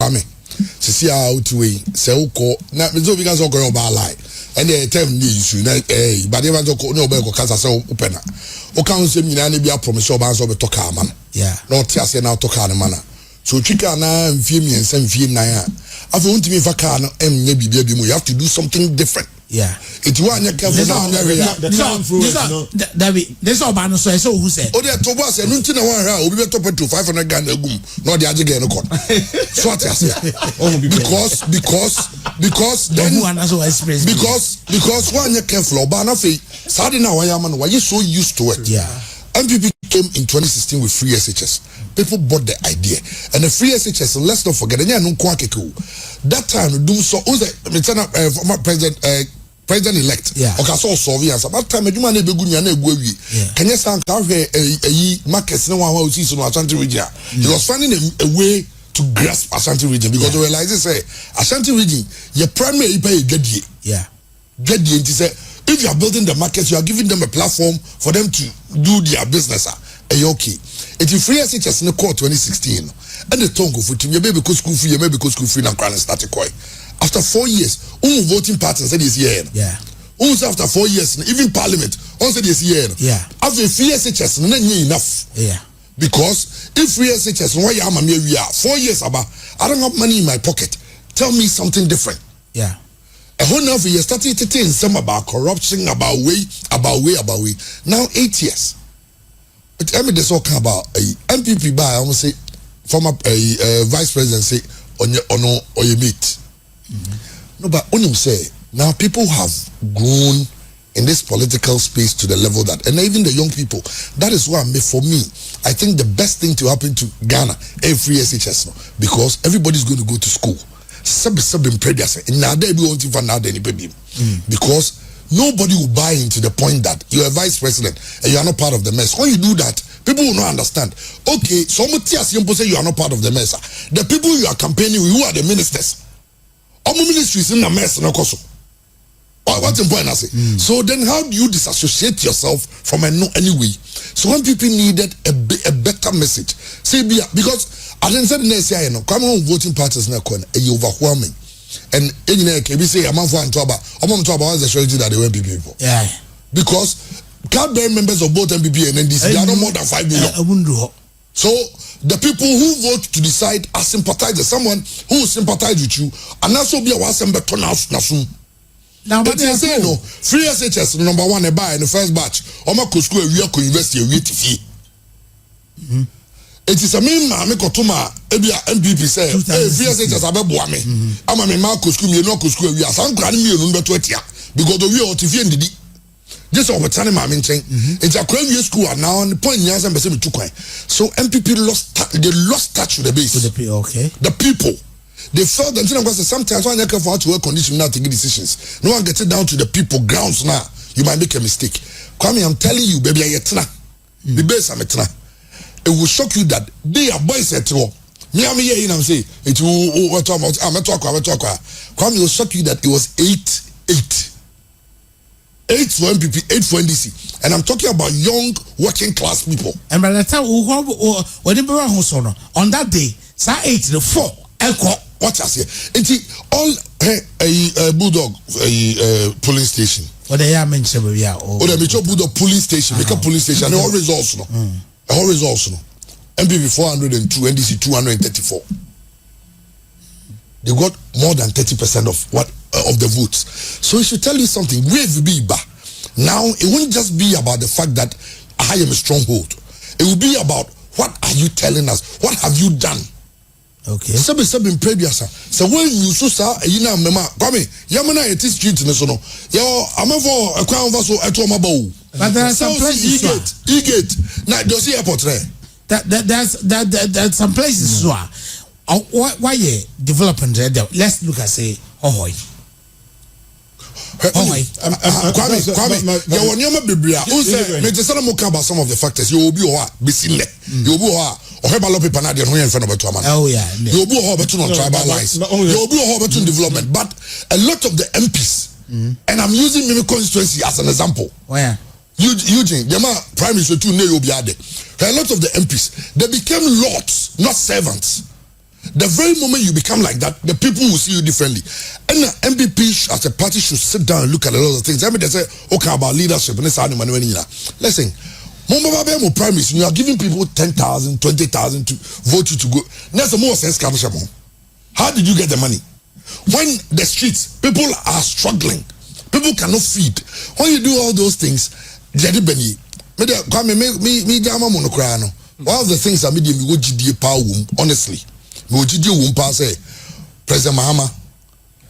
Kwame. See how to way. Say uko. Na mizo because uko about lie. And the term ni issue. Na but they want to no be ko kasa say opena. O kan say mi na be a promise o ban so be talk man. Yeah. No tia say na talk man. So chika na mfie mi ensa mfie nan a. Afa untimi fa car no em nya bibia bi mu. You have to do something different. Yeah. It you anya careful now this all ban so who said oh there to boss e nti na wan ha obi be top to 500 Ghana agum no dey agege no kon so at yes because then because one anya careful oba na fe sade na wan yama no why so used to it. Yeah. NPP came in 2016 with free SHS. People bought the idea. And the free SHS, let's not forget, that time, former president-elect, yeah. Okay, so surveillance. That time, you man, can you say, markets, no one who sees on Ashanti region? He was finding a way to grasp Ashanti region because they realized, say, Ashanti region, your primary pay get if you are building the markets, you are giving them a platform for them to do their business. Okay. It is free SHS in the court 2016. And the tongue of it, you may be school free, you may be school free, and started koi. After 4 years, voting parties said this year. Yeah. After 4 years, even parliament, said this year. Yeah. After free SHS, enough. Yeah. Because if free SHS, why am I we are 4 years about, I don't have money in my pocket. Tell me something different. Yeah. A whole enough you started to think some about corruption, about way. Now 8 years. But I mean, this all come about NPP by I almost say former vice president say on your meet. No, but only say now people have grown in this political space to the level that, and even the young people. That is why for me, I think the best thing to happen to Ghana every SHS because everybody's going to go to school. Because nobody will buy into the point that you're a vice president and you are not part of the mess. When you do that, people will not understand. Okay, so say you are not part of the mess. The people you are campaigning with, who are the ministers? All ministries in the mess. What's important I say? So then how do you disassociate yourself from anyway? So when people needed a better message, say because I didn't say the come on voting parties now overwhelming. And can we say a month for about the strategy that they were people. Yeah. Because card-bearing members of both NPP and NDC, they are no more than 5 million. So the people who vote to decide are sympathizers, someone who will sympathize with you, and also be a wasembe turn out soon. Now, but they say no, free SHS number one, a buy in the first batch, or my school, we are university, we fee. It is a mean man, Kotuma, NPP say, free SHS, I'm a man, school, you know, school, we are some grand meal number 20 because the real TV and the just over time, I'm saying it's a crime school now, and the point is, I'm saying, so NPP lost touch with the base. Okay. The people. They felt that sometimes when you can afford to work condition now to get decisions. No one gets it down to the people grounds now. You might make a mistake. Kwame, I'm telling you, baby, the base I'm it will shock you that they are boys at all. Me, I'm here, I'm saying it will Kwame will shock you that it was 8 for NPP, 8 for NDC. And I'm talking about young working class people. And by the time on that day, 8 to 4, Elko. What I say? It's all Bulldog polling station. What they are mentioned, yeah. Oh, they make Bulldog polling station, make a polling station. They all results, no. All results, no. MPP 402, NDC 234. They got more than 30% of the votes. So it should tell you something. Wave be ba. Now it won't just be about the fact that I am a stronghold. It will be about what are you telling us? What have you done? Okay. So in previous. So when you saw mema come yamana it street in so no. Yo amafo akwan over so eto mabao. But there are some places Egate. Now do see airport there. That's some places so why development there. Let's look at say Kwame, you want your biblia. Who say me just mo about some of the factors. You will be besile. You will be oh yeah. You will be on tribal lines. You will be on development. But a lot of the MPs, and I'm using Mimi constituency as an example. Where? Eugene, Prime Minister 2 a lot of the MPs, they became lords, not servants. The very moment you become like that, the people will see you differently. And the NPP as a party should sit down and look at a lot of things. I mean, they say, okay, about leadership, and listen, Mumba primaries, you are giving people 10,000, 20,000 to vote you to go. That's the more sense. How did you get the money? When the streets, people are struggling, people cannot feed. When you do all those things, one of the things I made me go GDA power womb, honestly. Me go GDA womb pass say President Mahama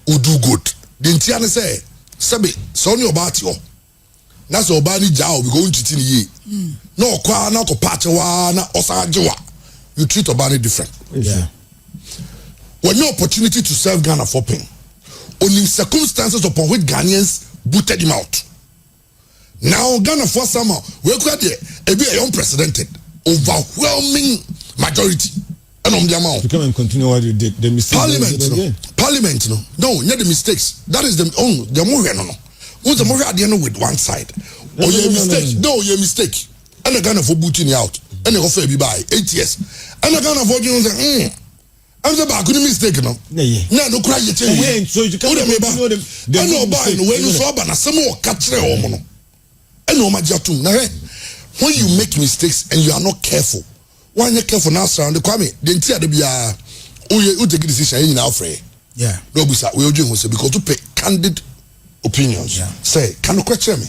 will do good. The Ntiane say, Sabi, so ni obati yo. Na so obani jao we go into tini ye. No kwa na ko pache wa na osajewa. You treat obani different. Yeah. When your opportunity to serve Ghana for pain, only circumstances upon which Ghanaians booted him out. Now Ghana for summer, we could be a unprecedented, overwhelming majority. To come and continue what you did, the mistakes. Parliament, no, not the mistakes. That is the more no. Who's the more at the end with one side? Oh, your mistake. No, your mistake. And the Ghana for booting you out. And the offer be by 8 years. And the Ghana for you say, I'm the back, couldn't mistake, no. No, cry your chain. So you can't know them. I know by the way you saw, but some more catch the woman. And no, my jatum. When you make mistakes and you are not careful, why not careful now, sir? The Kwame, the entire who take a decision in our fray. Yeah. No, we are doing because to pay candid opinions. Yeah. Say, can you question me?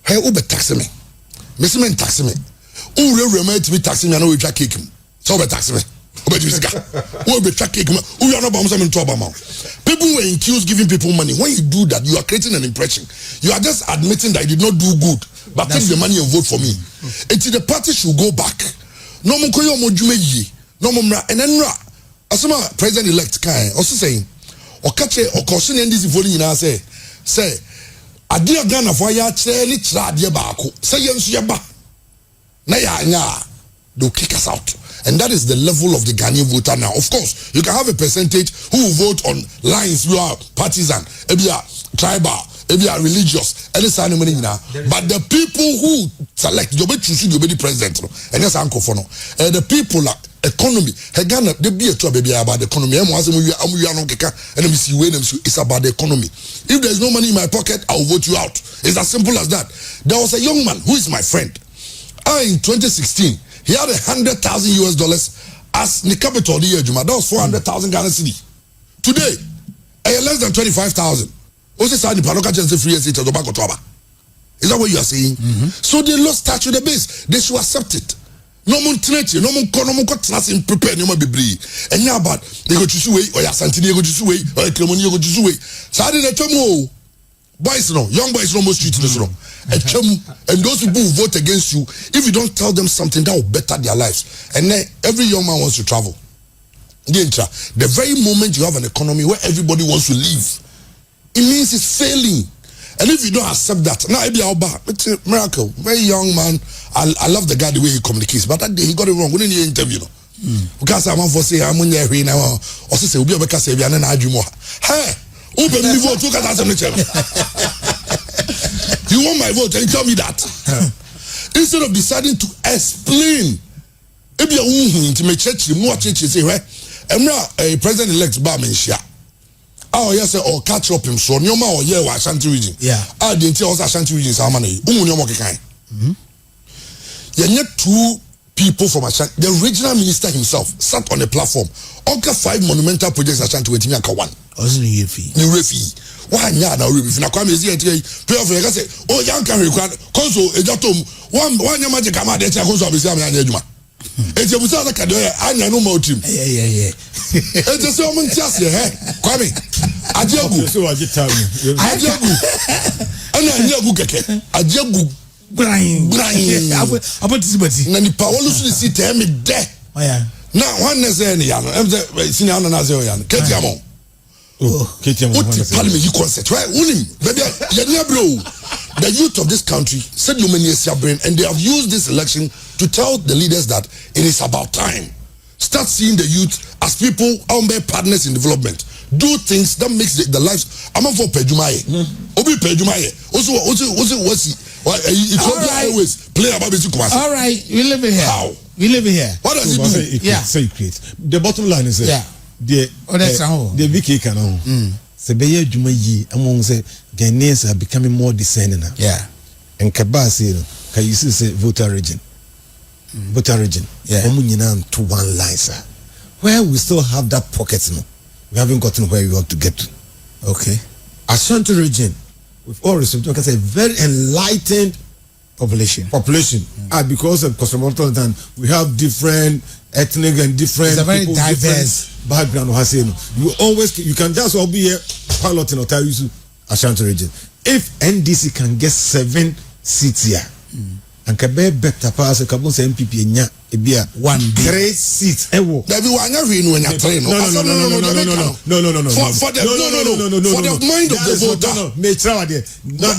Hey, Uber tax me. Mr. Men tax me. Who will remain to be taxing me? I know we try kick him. So, tax me. Who be tracking? Who are not bombs in trouble? People were accused giving people money. When you do that, you are creating an impression. You are just admitting that you did not do good, but take the money and vote for me. Until the party should go back. No more koyo mo jumeji. No more and then asema president elect kai also saying or catch or caution and this voting in say adia Ghana for ya cheli tradia baako say yensu ya ba na ya nya they'll kick us out. And that is the level of the Ghanaian voter now. Of course, you can have a percentage who will vote on lines who are partisan, maybe are tribal, maybe are religious, but the people who select, you'll be choosing the president, and that's uncle for no. And the people are economy. Ghana, they be a trouble about the economy. And it's about the economy. If there's no money in my pocket, I'll vote you out. It's as simple as that. There was a young man who is my friend. In 2016. He had $100,000 as the capital of the year. That was 400,000 Ghana cedi. Today, less than 25,000. Is that what you are saying? So they lost touch with the base. They should accept it. No more training, no more nothing prepare, no more be. And now, but they go to Suway or Yasanti, they go to Suway or Clemoni, go to Suway. So I didn't tell you. Boys, no, young boys, no more streets in this room. And those people who vote against you, if you don't tell them something that will better their lives, and then every young man wants to travel. The very moment you have an economy where everybody wants to live, it means it's failing. And if you don't accept that, now it's a miracle. Very young man. I love the guy the way he communicates, but that day he got it wrong. We didn't hear interview. Because I'm for say I'm on here now. Also say we be able to say we are not arguing more. Hey. Open the vote. Look at that. You want my vote and tell me that. Instead of deciding to explain, if you want to make church, more church say, "Well, I'm not a president-elect Barmenshia. Oh yes, or catch up him so no more yeah Ashanti region. Yeah. I didn't tell us Ashanti region is how many. Yet two people from Ashanti. The regional minister himself sat on the platform. Onka 5 monumental projects Ashanti with me one. New refi. Why now refi? Na kwame ezi eti pray for you say oh young can require console ejatom one yamaje kama de tia console abisi am ya adwuma. Eti ebusa za kado anya no ma team. Yeah. Eti se o mun tiase he kwame ajagu. So agitamu. Ajagu. Ana ajagu keke. Ajagu grind. About this bati. Na ni pa wolu su si tell me there. Oh yeah. Now one na say ni ya no. Em say senior na say o ya no. Ketiamo. Parliament you concert right baby the youth of this country said you many brain and they have used this election to tell the leaders that it is about time. Start seeing the youth as people partners in development. do things that makes the lives. I'm for Pejumaye. Obi Pejumaye. Also, always play about music. All right, we live it here. How? We live it here. What does it do? Say it create. The bottom line is the VK can Sebeye Juma Yi among the Ghanaians are becoming more discerning now. Yeah. And Kabasi, can you say voter region? Voter region. Yeah. To one line, sir. Where we still have that pocket, no? We haven't gotten where we want to get to. Okay. Ashanti region, with all respect, you can say very enlightened population. Because of cosmopolitan, we have different ethnic and different. It's a very people, diverse background. You can just all be here piloting or tell you Ashanti region. If NDC can get 7 seats here, and can be better pass a couple of NPP nya ebia 3 seats. There be one every when you train. No. For the mind of the voter.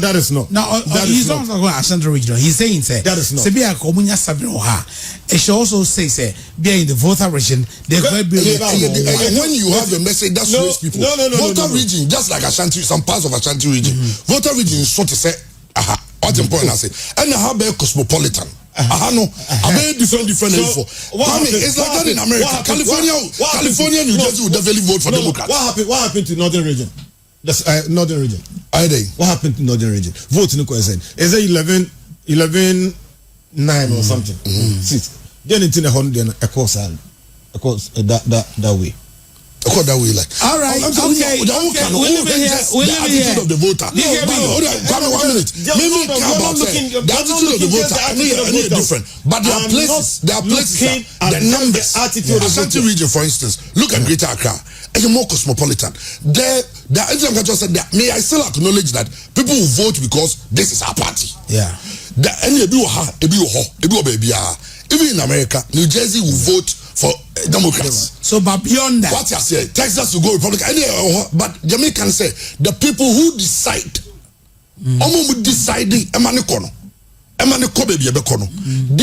That is not. Now he's not going to Ashanti region. He's saying that is not. Sebia komunya sabinoha. It should also say be in the voter region. They will be when you have a message that sways people. Voter region, just like Ashanti, some parts of Ashanti region. Voter region is sort of say, what important I say, and how about cosmopolitan? Different info. It's like that in America. California, New Jersey will definitely vote for Democrats. What happened to Northern region? That's Northern region. What happened to Northern region? Vote in the question. Is it 11-9 or something? Seats. Then it's in a hundred a course that way. That way, like. All right. Okay. We live here. The attitude of the voter. Come on, 1 minute. Maybe the attitude of the voter. I need different. But there are places. The numbers. The Ashanti region, for instance. Look at Greater Accra. It's more cosmopolitan. May I still acknowledge that people will vote because this is our party. Yeah. Even in America, New Jersey will vote for Democrats. So, but beyond that, what you say, Texas will go Republican. But Jamaicans say the people who decide, they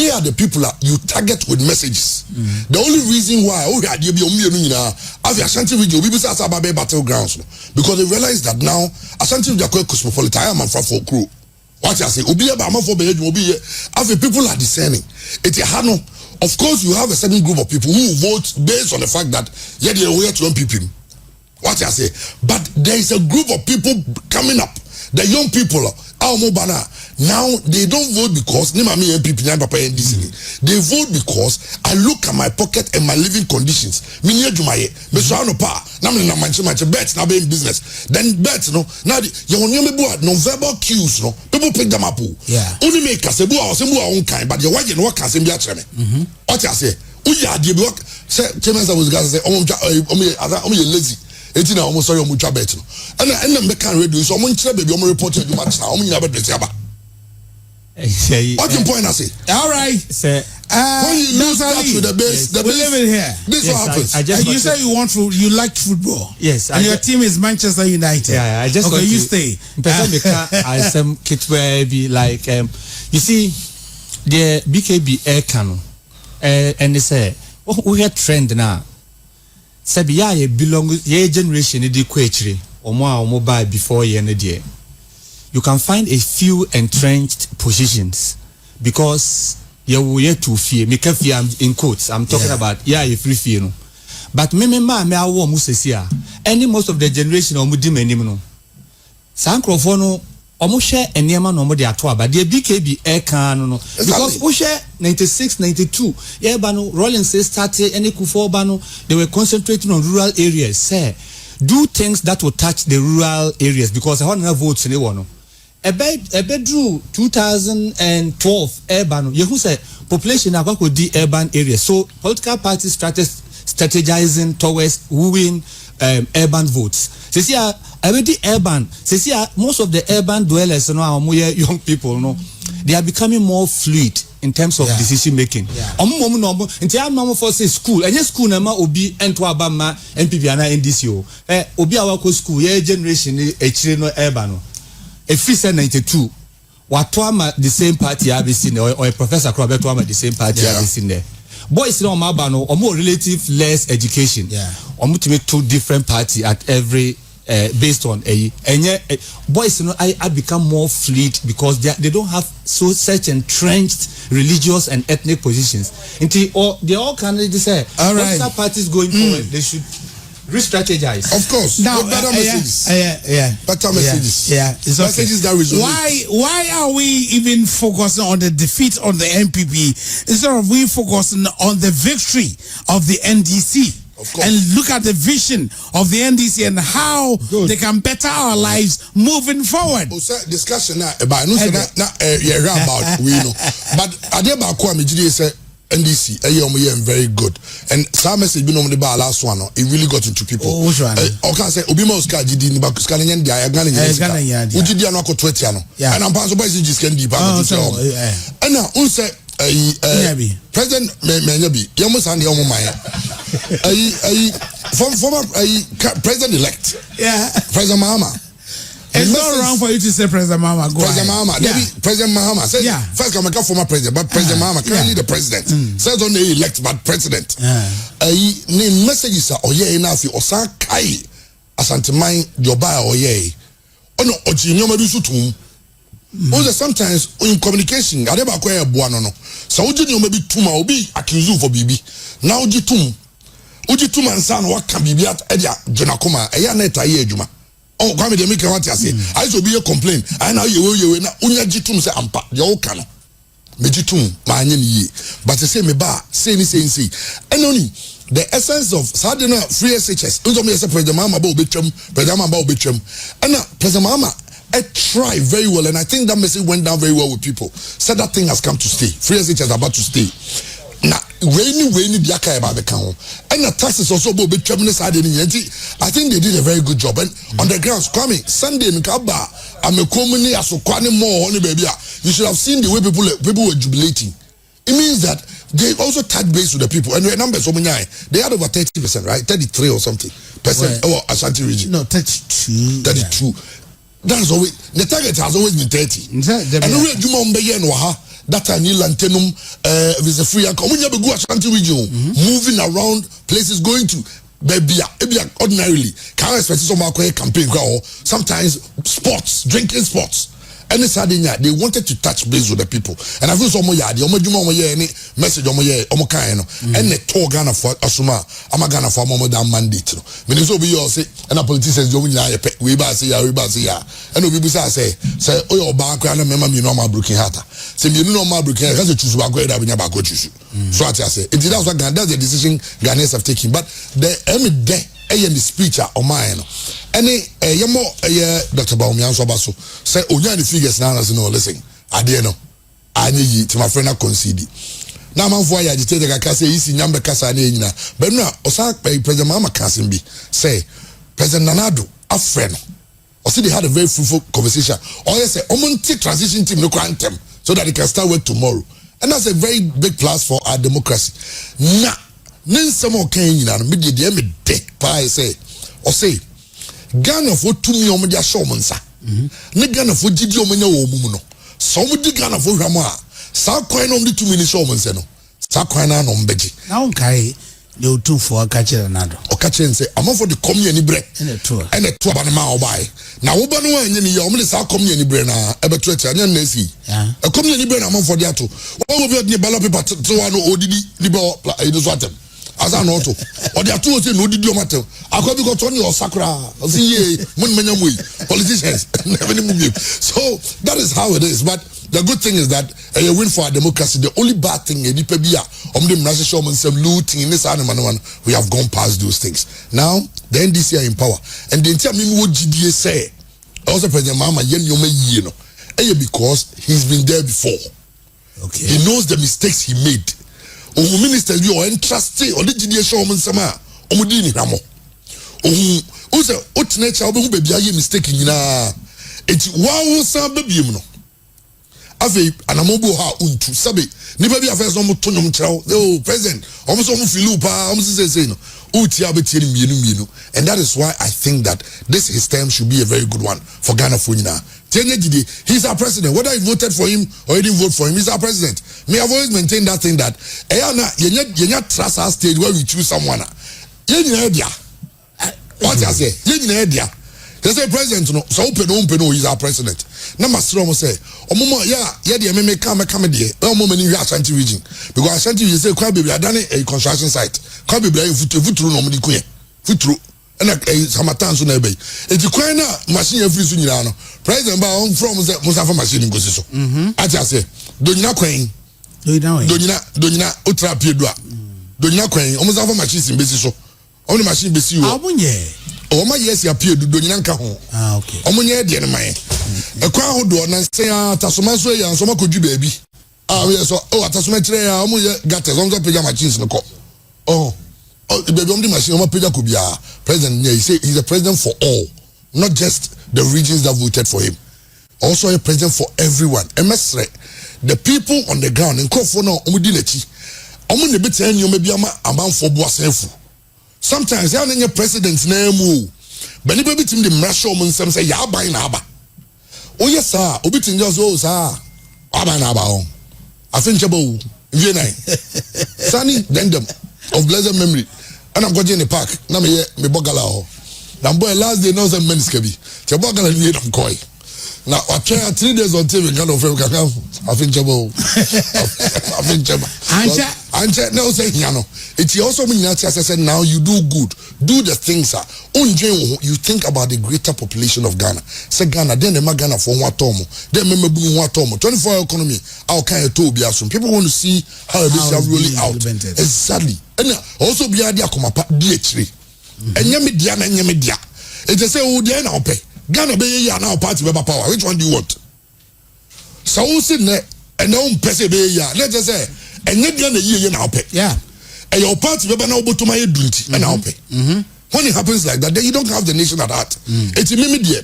are the people that you target with messages. The only reason why Ashanti region will be battlegrounds because they realize that now Ashanti region are cosmopolitan. I am for crew. What you say, people are discerning. Of course, you have a certain group of people who vote based on the fact that they are aware to NPP. What I say, but there is a group of people coming up. The young people, now they don't vote because they vote because I look at my pocket and my living conditions. Business. Then bets no now non-verbal cues no people pick them up. Yeah. Only make us a kind, but your wife and what can say what I say. Say lazy. It's now almost sorry much better. And then can reduce so much baby report you much now. What you point I say? All right. When you lose touch with the base, we live in here. This what happens. You say you like football. Yes. And your team is Manchester United. Yeah, I just you stay. I some kids where be like you see the BKB air cannon and they say we have trend now. Sabia ye belong ye generation the quetri or more buy before ye and the you can find a few entrenched positions because you were to fear me fear in quotes I'm talking about you free fear no but me I want musesia any most of the generation or mudim anymore sancrofono almost share and near man no de atoa but the BKB air can no because we share 96 92 bano rolling say started any Kufo bano they were concentrating on rural areas say do things that will touch the rural areas because I want to vote in one a bedroom 2012 urban you who say population could the urban areas so political parties started strategizing towards wooing urban votes. Already urban. Most of the urban dwellers, young people, they are becoming more fluid in terms of decision making. School, and yes, school nama obi ento abama NPP ana NDC obi awako school generation no urban. A free 92. What the same party I've seen or a professor Crowell the same party I've seen there. boys no maba no omo relative less education omo to make two different party at every based on boys no I become more fleet because they don't have such entrenched religious and ethnic positions until they all can say all right parties going forward they should re-strategize. Of course. Now, better messages. Better messages. It's okay. Messages that resonate. Why are we even focusing on the defeat on the NPP instead of we focusing on the victory of the NDC? And look at the vision of the NDC and how they can better our lives moving forward. Discussion about about we know, but Adeba Kwame say NDC very good, and some message been on the bar last one. It really got into people. Which one? Okay, say Obima Oscar GD ni back scanning and dia Ghana ni. Ujidi ano ko 20 ano. And I'm pastor by just can deep. And now unse President Menyabi Yamos and Yomo Maya. Former President elect. President Mahama. It's not wrong for you to say President Mahama. President Mahama. President Mahama says first come former president, but President Mahama currently the president. Says on the elect but president. Name messages are oye enough or san kai asante mine joba oye. Ono oji nyoma bi sutum. Sometimes in communication, I never acquire buano no. So uji nyoma bi tuma obi accuse for bibi. Now uji tum and san what can bibi at edia jonakoma eya neta ye juma. Oh, Kwame de make what I say. I should be a complaint. I know you na unya jitum say ampa. Yo kano. Me jitum ma anye ye. But say me ba say ni say. And only the essence of Sadina free SHS. Unzo me say President Mahama ba obetwam, President Mahama ba obetwam. And now President Mahama I try very well, and I think that message went down very well with people. Said that thing has come to stay. Free SHS is about to stay. Now, rainy biaka about the count, and the taxes also be terminus. I think they did a very good job. And on the grounds, Kwame Sunday in Kaba, I'm a community as Kwame more honey baby. You should have seen the way people were jubilating. It means that they also touch base with the people, and the numbers they had over 30%, right? 33 or something percent. Oh, Ashanti region. No, 32. 32. That's always the target has always been 30. And we Juma Mbeye no ha. That time Lantenum with the free and go Ashanti region, moving around places, going to Bebia ordinarily can't expect some campaign sometimes sports, drinking sports. And it's they wanted to touch base with the people. And I feel some more the any message and the talk Ghana for Asuma, I'm a Ghana for more than mandate. When it's over your say and a politician we say and we say oh your bank and remember me normal broken heart. Say you know my broken heart to choose about go choose. So I say it that's what that's the decision Ghanaians have taken. But the day and the speech on mine. Any yamo Dr. Baumian Sobaso say Onya the figures now as no listen. Adieno. Anyi to my friend concede. Now man for agitated I can say is in Yamba Casa Nina. But now Osak by President Mama Kasimbi say President Nanado a friend. Or see they had a very fruitful conversation. Or they say Omonti transition team no quantum so that they can start work tomorrow. And that's a very big plus for our democracy. Now Ninsamo Kenya media de de pa say or say Ghana for 2 million media showmansa. Ne Ghana for Gidi omenya wo mu no. So mu di Ghana for hwama. Sa kwan no 2 million showmansa no. Sa kwan na no mbeji. Na on kai the otu for catcher nado. O catcher say am for the come any bre. And a tour ba na ma obai. Na wo ba no anya ni ye o me sa come any bre na e beto atia anya na si. E come any bre na am for the ato. Wo go be the ballot paper to one odidi ni ba e do so atem. As an auto, or the two say no did you matter. I could be got on your sakura. See, politicians never move. So that is how it is. But the good thing is that a win for our democracy. The only bad thing is some looting in this animal one. We have gone past those things. Now the NDC are in power, and the entire what GDA say. Also, President Mahama because he's been there before. Okay, he knows the mistakes he made. Ministers be or entrusted or the GDA woman sama omudini ramo. Who's a what nature who be a mistake in it's wow some baby no. Ave anamobo ha untu sabe ni baby affairs no mutonum chao oh president almost feel pa almost say no uti abeti mienu and that is why I think that this his term should be a very good one for Ghana for nyina He's our president. Whether you voted for him or you didn't vote for him, he's our president. Me, I've always maintained that thing that you not trust our stage where we choose someone. What I say? They say president no, so open, he's our president. Number strong say, me come there. In Ashanti region. Because Ashanti region say, quite baby, I done a construction site. Quite baby, through normally queen. Through. And Samatan so nebe. If you quite machine every soon, president from Mustafa machine in Gosiso. I just say, Dona Queen, Dona Utra Piedua, Dona Queen, almost have a machine in Besiso. Only machine Besio. Oh my yes, you appear to Dona Caho. Ah, okay. Omonia, dear my. A crowd do and say, Tassomaso and some could you baby. Ah, yes, oh, Tassometria, got as long as pajama machines in the court. Oh, the baby machine, could be president. He say he's a president for all, not just the regions that voted for him. Also a president for everyone. MSR, the people on the ground in Kofono, Omudileti, Omun bit and you may be a man for Boasefu. Sometimes they are in your president's name. But if you beat him, the Mrashoman say, Ya by Naba. Oh, yes, sir. Obitin just oh, sir. Abanaba. I think Jabo, Vienna. Sunny Dendam of blessed memory. And I'm going in the park. Now me Bogala. Now, boy, last day, no some men scaby. Chabogala need them koi. Now, I try 3 days on TV, kind of Kankam. I think Jabo. I think Jabo. Anja, no, say, Yano. It also means that I said, now you do good. Do the things, sir. You think about the greater population of Ghana. Say Ghana, then the Ghana for one tomo. Then remember one tomo. 24-hour economy. How can you tell me? People want to see how this are rolling out. Exactly. And also be idea come up DH3. And Yamidia and Yamidia. It is say, oh, they now pay. Ghana be ya now party member power. Which one do you want? So sitting there and now pese be ya. Let's just say, and you Ghana ye now pay. Yeah. And your party member now to my duty and now pay. When it happens like that, then you don't have the nation at heart. It's a media.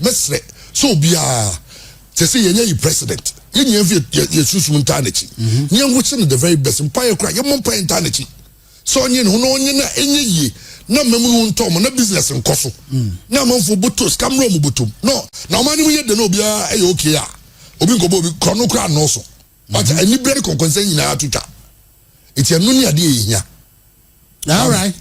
So be to say you president. You choose eternity. You watching the very best empire cry. You want eternity. So you know any ye. No memu tom no business in koso na manfo botos camera mu botom no na mani we de no bia e okay a obi nko bo bi krono kra no so but any bread kon konsen nyina atuta iti anu ni ade ehia. All right.